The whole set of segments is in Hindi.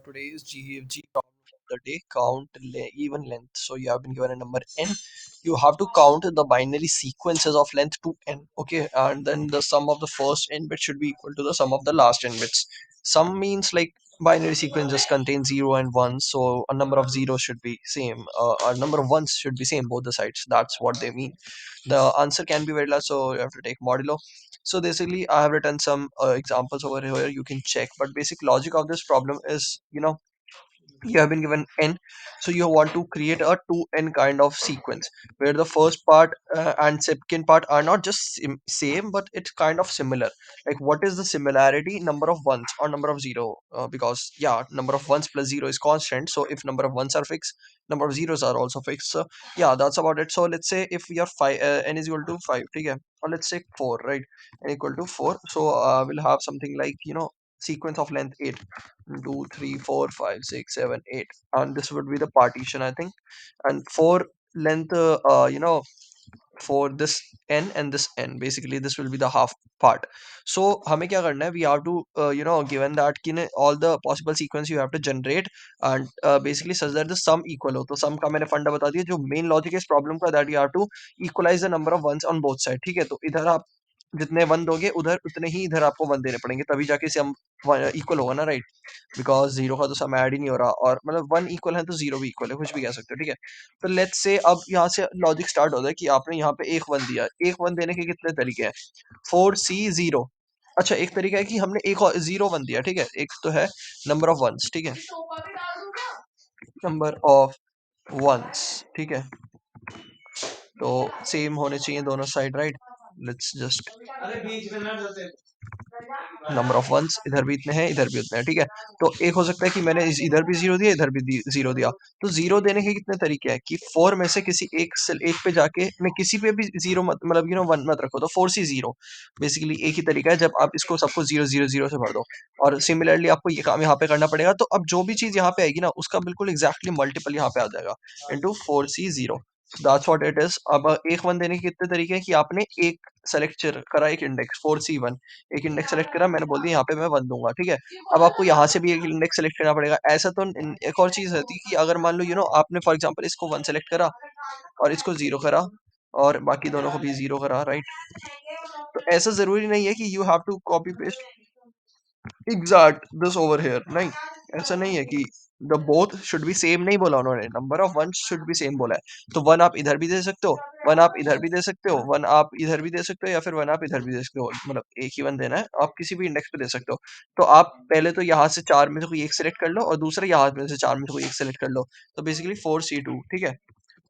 Today's GFG problem of the day, count even length. So you have been given a number n. You have to count the binary sequences of length to n. Okay, and then the sum of the first n bit should be equal to the sum of the last n bits. Sum means like binary sequence just contains 0 and 1, so a number of zeros should be same. A number of ones should be same both the sides. That's what they mean. The answer can be very large, so you have to take modulo. So basically I have written some examples over here, you can check, but basic logic of this problem is, you have been given n, so you want to create a 2n kind of sequence where the first part and second part are not just same, but it's kind of similar. Like, what is the similarity? Number of ones or number of zero, because yeah, number of ones plus zero is constant, so if number of ones are fixed, number of zeros are also fixed. So yeah, that's about it. So let's say if we are 5, n is equal to 5, okay, or let's say 4, right? N equal to 4, so we'll have something like, sequence of length 8, 2, 3, 4, 5, 6, 7, 8, and this would be the partition, I think. And for length, for this n and this n, basically this will be the half part. So हमें क्या करना है? We have to, given that कि all the possible sequence you have to generate, and basically such that the sum equal हो. तो sum का मैंने फंडा बता दिया. जो main logic है इस problem का, that you have to equalize the number of ones on both sides. ठीक है, तो इधर आप जितने वन दोगे उधर उतने ही इधर आपको वन देने पड़ेंगे, तभी जाके सम इक्वल होगा ना, राइट? बिकॉज जीरो का तो सम ऐड ही नहीं हो रहा, और मतलब वन इक्वल है तो जीरो भी इक्वल है, कुछ भी कह सकते हो, ठीक है? तो लेट्स से अब यहाँ से लॉजिक स्टार्ट होता है कि आपने यहाँ पे एक वन दिया. एक वन देने के कितने तरीके हैं? 4C0. अच्छा, एक तरीका है कि हमने एक और जीरो वन दिया, ठीक है? एक तो है नंबर ऑफ वंस, ठीक है, नंबर ऑफ वंस, ठीक है, तो सेम होने चाहिए दोनों side, right? Let's just number of ones, इधर भी इतने हैं इधर भी उतने हैं, ठीक है? तो एक हो सकता है कि मैंने इधर भी जीरो दिया इधर भी जीरो दिया. तो जीरो देने के कितने तरीके हैं कि फोर में से किसी एक पे जाके मैं किसी पे भी जीरो मत, मतलब वन मत रखो, तो 4C0 बेसिकली एक ही तरीका है, जब आप इसको सबको 0 0 0 से भर दो. और सिमिलरली आपको ये काम यहाँ पे करना पड़ेगा. तो अब जो भी चीज यहाँ पे आएगी ना, उसका बिल्कुल एग्जैक्टली मल्टीपल यहाँ पे आ जाएगा, into 4C0. That's what it is. अब एक वन देने के कितने तरीके हैं कि आपने एक सेलेक्ट करा, एक इंडेक्स 4C1, एक इंडेक्स सेलेक्ट करा, मैंने बोल दिया यहाँ पे मैं वन दूंगा, ठीक है? अब आपको यहाँ से भी एक इंडेक्स सेलेक्ट करना पड़ेगा. ऐसा तो एक और चीज रहती है कि अगर मान लो आपने फॉर एग्जांपल इसको वन सेलेक्ट करा और इसको जीरो करा और बाकी दोनों को भी जीरो करा, राइट? तो ऐसा जरूरी नहीं है कि you have to copy paste exact this over here, नहीं. ऐसा नहीं है कि the both should be same, नहीं बोला उन्होंने, number of one should be same बोला है. तो वन आप इधर भी दे सकते हो, वन आप इधर भी दे सकते हो, वन आप इधर भी दे सकते हो, या फिर वन आप इधर भी दे सकते हो. मतलब एक ही वन देना है, आप किसी भी इंडेक्स पे दे सकते हो. तो आप पहले तो यहाँ से चार में से कोई एक सेलेक्ट कर लो और दूसरा यहाँ में से चार में से कोई एक सेलेक्ट कर लो. तो बेसिकली 4C2, ठीक है?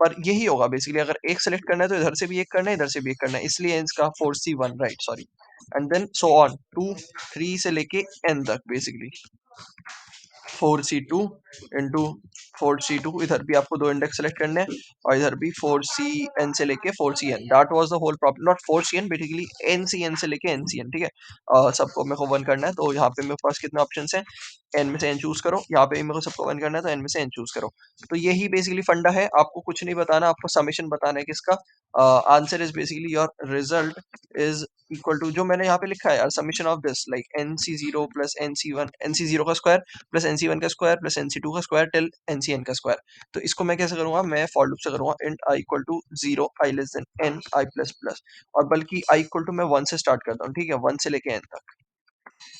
पर यही होगा बेसिकली, अगर एक सेलेक्ट करना है तो इधर से भी एक करना है इधर से भी एक करना है, इसलिए इसका 4C1, right, sorry. And then so on 2 3 से लेके n तक, बेसिकली 4C2 इंटू 4C2, इधर भी आपको दो इंडेक्स सेलेक्ट करने हैं और इधर भी 4CN से लेके 4CN. That was the whole problem, not 4CN, basically NCN से लेके NCN, ठीक है? सबको मेरे को वन करना है, तो यहाँ पे मेरे पास कितने ऑप्शन हैं? n में से n चूज करो. यहाँ पे मेरे को सबको वन करना है, तो n में से n चूज करो. तो यही बेसिकली फंडा है, आपको कुछ नहीं बताना, आपको समेशन बताना है किसका. Answer is basically your result is equal to, जो मैंने यहाँ पे लिखा है यार, summation of this like NC0 प्लस NC1, NC0 का स्क्वायर प्लस NC1 का स्क्वायर प्लस NC2 का स्क्वायर टिल NCN का स्क्वायर. तो इसको मैं कैसे करूंगा? मैं फॉर लूप से करूंगा. Int i equal to 0, i less than n, i plus plus, और बल्कि i इक्वल टू मैं 1 से स्टार्ट करता हूँ, ठीक है? 1 से लेके n तक.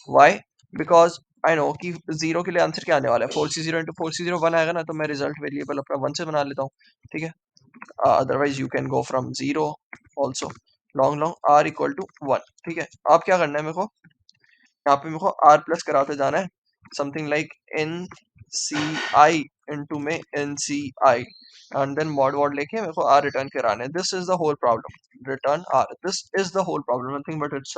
वाई? बिकॉज आई नो कि जीरो के लिए आंसर क्या आने वाला है. 4C0 इंटू 4C0 वन आएगा ना, तो मैं रिजल्ट वेरिएबल अपना 1 से बना लेता हूँ, ठीक है? Otherwise you can go from 0 also. Long long r equal to 1, ठीक है? आप क्या करना है मेरे को, यहाँ पे मेरे को r प्लस कराते जाना है, समथिंग लाइक NCI इनटू में NCI, एंड देन मॉड वॉड लेके मेरे को r रिटर्न कराना है. This is the whole problem, return r, this is the whole problem, nothing but it's.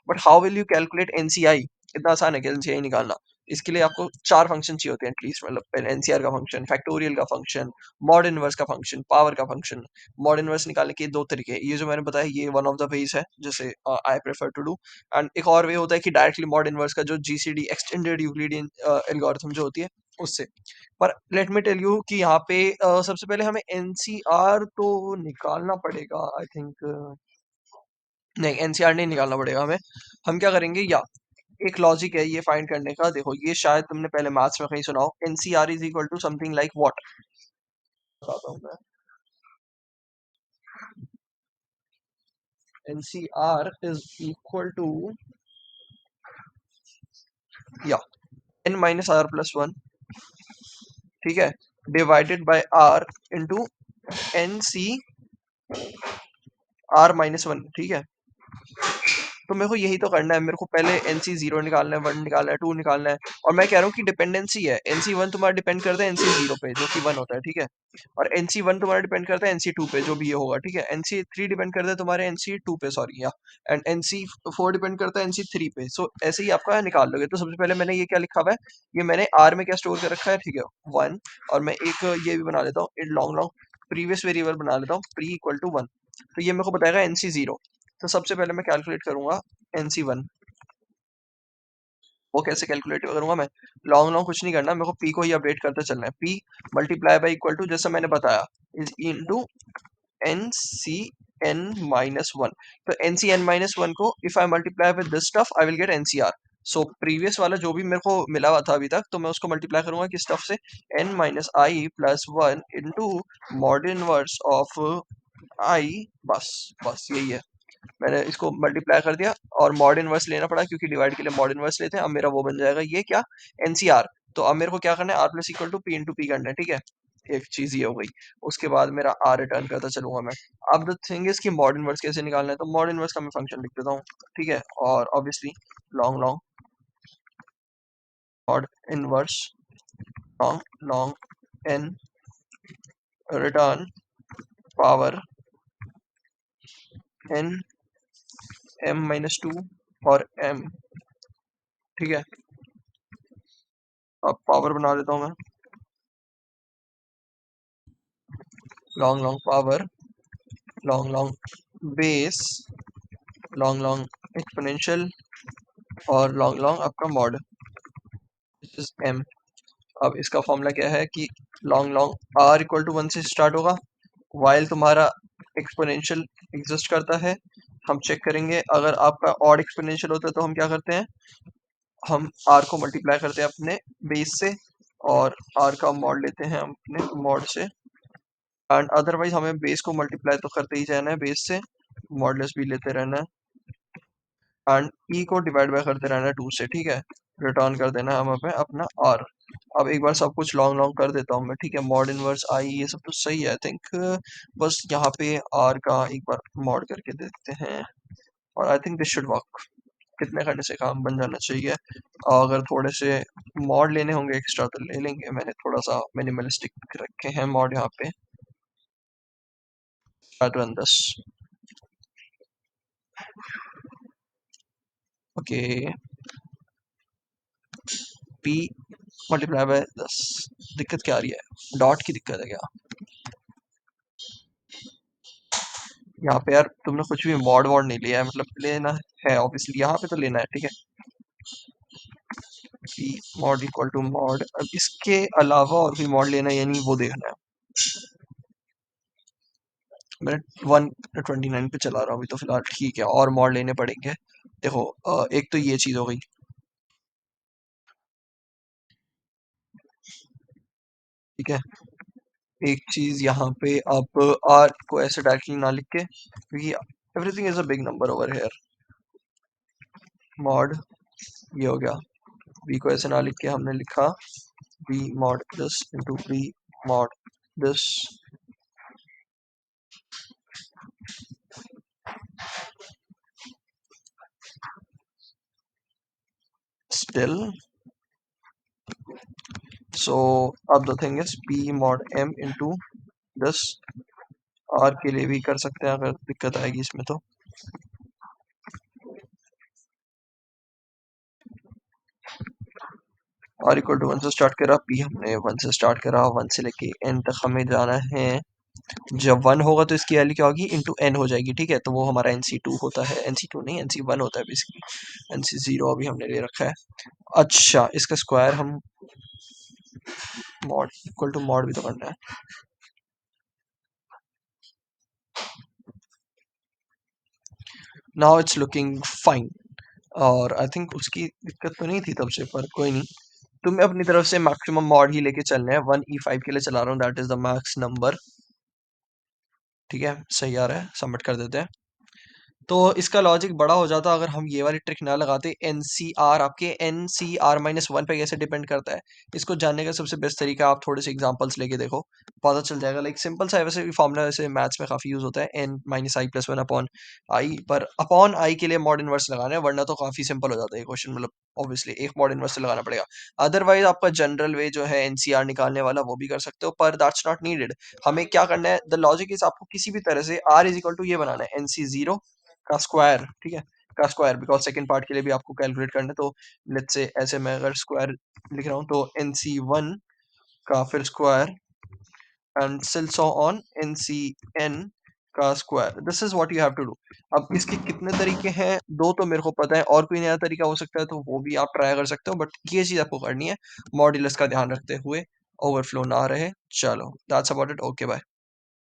But how will you calculate NCI? इतना आसान है कि NCI निकालना. इसके लिए आपको चार फंक्शन चाहिए होते हैं एटलीस्ट, मतलब NCR का फंक्शन, फैक्टोरियल का फंक्शन, मॉड इनवर्स का फंक्शन, पावर का फंक्शन. मॉड इनवर्स निकालने के दो तरीके हैं, ये जो मैंने बताया ये वन ऑफ द वेज है जैसे I prefer to do. And एक और वे होता है कि डायरेक्टली मॉड इनवर्स का, जो GCD एक्सटेंडेड यूक्लिडियन एल्गोरिथम जो होती है उससे. पर लेट मी टेल यू कि यहाँ पे सबसे पहले हमें NCR तो निकालना पड़ेगा, आई थिंक. नहीं, NCR नहीं निकालना पड़ेगा हमें. हम क्या करेंगे, या एक लॉजिक है ये फाइंड करने का। देखो ये शायद तुमने पहले मैथ्स में कहीं सुना हो, NCR is equal to something like what. बताता हूँ मैं। एनसीआर इज इक्वल टू, या, N minus R plus one, ठीक है, divided by R into N C R minus one, ठीक है। तो मेरे को यही तो करना है, मेरे को पहले एनसी जीरो निकालना है, वन निकालना है, टू निकालना है। और मैं कह रहा हूँ कि डिपेंडेंसी है, एनसी वन तुम्हारा डिपेंड करता है एनसी जीरो पे जो कि वन होता है, ठीक है। और एनसी वन तुम्हारा डिपेंड करता है एनसी टू पे जो भी ये होगा, ठीक है। एनसी थ्री डिपेंड करता है तुम्हारे एनसी टू पे, सॉरी, या एंड एनसी फोर डिपेंड करता है एनसी थ्री पे। सो ऐसे ही आपका निकाल लोगे। तो सबसे पहले मैंने ये क्या लिखा हुआ है, ये मैंने आर में क्या स्टोर कर रखा है, ठीक है, वन। और मैं एक ये भी बना लेता हूँ लॉन्ग लॉन्ग प्रीवियस वेरिएबल बना लेता हूँ, प्री इक्वल टू वन। तो ये मेरे को बताएगा एनसी जीरो। तो सबसे पहले मैं कैलकुलेट करूंगा एनसी वन। वो कैसे कैलकुलेट करूंगा मैं, लॉन्ग लॉन्ग कुछ नहीं करना, मेरे को पी को ही अपडेट करते चलना है। P multiply by equal to, जैसा मैंने बताया, is into n c n minus one. तो n c n minus one को if I multiply with this stuff I will get n C r. So previous वाला जो भी मेरे को मिला हुआ था अभी तक, तो मैं उसको मल्टीप्लाई करूंगा किस स्टफ से, n minus i plus one into mod inverse of i. बस बस यही है। मैंने इसको मल्टीप्लाई कर दिया और मॉड इनवर्स लेना पड़ा क्योंकि डिवाइड के लिए मॉड इनवर्स लेते हैं। अब मेरा वो बन जाएगा ये क्या, एनसीआर। तो अब मेरे को क्या करना है, R plus equal to P into P करना है, ठीक है। एक चीज ये हो गई। उसके बाद मेरा आर रिटर्न करता चलूंगा मैं। अब द थिंग इज कि मॉड इनवर्स कैसे निकालना है, तो मॉड इनवर्स का मैं फंक्शन लिख देता हूँ, ठीक है। और obviously long long mod inverse long long N return power N M minus two और एम, ठीक है। अब पावर बना देता हूँ मैं, long long power long long base long long exponential और लॉन्ग लॉन्ग आपका मॉड, दिस इज एम। अब इसका फॉर्मूला क्या है कि long long R equal to one से स्टार्ट होगा, वाइल तुम्हारा एक्सपोनेंशियल एग्जिस्ट करता है। हम चेक करेंगे, अगर आपका ऑड एक्सपोनेंशियल होता है तो हम क्या करते हैं, हम आर को मल्टीप्लाई करते हैं अपने बेस से, और आर का मॉड लेते हैं हम अपने मॉड से। एंड अदरवाइज हमें बेस को मल्टीप्लाई तो करते ही जाना है बेस से, मॉडलेस भी लेते रहना है। एंड ई को डिवाइड बाय करते रहना है टू से, ठीक है। रिटर्न कर देना है हमें पे अपना आर। अब एक बार सब कुछ लॉन्ग लॉन्ग कर देता हूँ मैं, ठीक है। मॉड इनवर्स आई ये सब तो सही है आई थिंक। बस यहाँ पे आर का एक बार मॉड करके देखते हैं, और I think this should work. कितने घंटे से काम बन जाना चाहिए। अगर थोड़े से मॉड लेने होंगे एक्स्ट्रा तो ले लेंगे, मैंने थोड़ा सा मिनिमलिस्टिक रखे हैं मॉड यहाँ पे। रन दस, ओके, पी मल्टीप्लाई बाय 10। दिक्कत क्या आ रही है, डॉट की दिक्कत है क्या यहाँ पे यार, तुमने कुछ भी मॉड वॉड नहीं लिया है, मतलब लेना है ऑब्वियसली यहाँ पे तो लेना है, ठीक है। P mod equal to mod, अब इसके अलावा और कोई मॉड लेना है या नहीं वो देखना है। मैं 129 पे चला रहा हूँ अभी तो फिलहाल, ठीक है, और मॉड लेने पड़ेंगे। देखो एक तो ये चीज हो गई, ठीक है। एक चीज यहाँ पे आप आर को ऐसे डायरेक्टली ना लिख के, क्योंकि everything is a big number over here. Mod ये हो गया, बी को ऐसे ना लिख के हमने लिखा b mod this into b mod this. Still, so अब the thing is p mod m into this. R के लिए भी कर सकते हैं अगर दिक्कत आएगी इसमें तो। आर इक्वल टू वन से स्टार्ट करा, पी हमने वन से स्टार्ट करा, वन से लेके एन तक हमें जाना है। जब वन होगा तो इसकी वैल्यू क्या होगी, इंटू एन हो जाएगी, ठीक है। तो वो हमारा एन सी टू होता है, एन सी टू नहीं एन सी वन होता है बेसिकली। एन सी जीरो अभी हमने ले रखा है। अच्छा, इसका स्क्वायर हम मॉड इक्वल टू मॉड भी तो करना है। Now it's looking fine. और आई थिंक उसकी दिक्कत तो नहीं थी तब से, पर कोई नहीं। तो मैं अपनी तरफ से मैक्सिमम मॉड ही लेके चलने हैं, 1E5 के लिए चला रहा हूँ, that is the max number. ठीक है, सही आ रहा है, सबमिट कर देते हैं। तो इसका लॉजिक बड़ा हो जाता अगर हम ये वाली ट्रिक ना लगाते। एनसीआर आपके NCR-1 पे कैसे डिपेंड करता है, इसको जानने का सबसे बेस्ट तरीका आप थोड़े से एग्जांपल्स लेके देखो, पता चल जाएगा। लाइक सिंपल सा है, वैसे भी फॉर्मूला वैसे मैथ्स में काफ़ी यूज़ होता है, n-i+1 अपॉन आई, पर अपॉन आई के लिए मॉड इनवर्स लगाना है, वरना तो काफ़ी सिंपल हो जाता है ये क्वेश्चन। मतलब ऑब्वियसली एक मॉड इनवर्स से लगाना पड़ेगा। अदरवाइज आपका जनरल वे जो है एनसीआर निकालने वाला वो भी कर सकते हो, पर दैट्स नॉट नीडेड। हमें क्या करना है, द लॉजिक इज आपको किसी भी तरह से r इज इक्वल टू ये बनाना है NC0 का स्क्वायर। ठीक है, का स्क्वायर, बिकॉज सेकंड पार्ट के लिए भी आपको कैलकुलेट करना है। तो लेट्स से ऐसे मैं अगर स्क्वायर लिख रहा हूँ तो NC1 का फिर square and still so on NCN का square. This is what you have to do. अब इसके कितने तरीके हैं, दो तो मेरे को पता है, और कोई नया तरीका हो सकता है तो वो भी आप ट्राई कर सकते हो, बट ये चीज आपको करनी है मॉड्यूलस का ध्यान रखते हुए, ओवरफ्लो ना रहे। चलो that's about it, okay bye.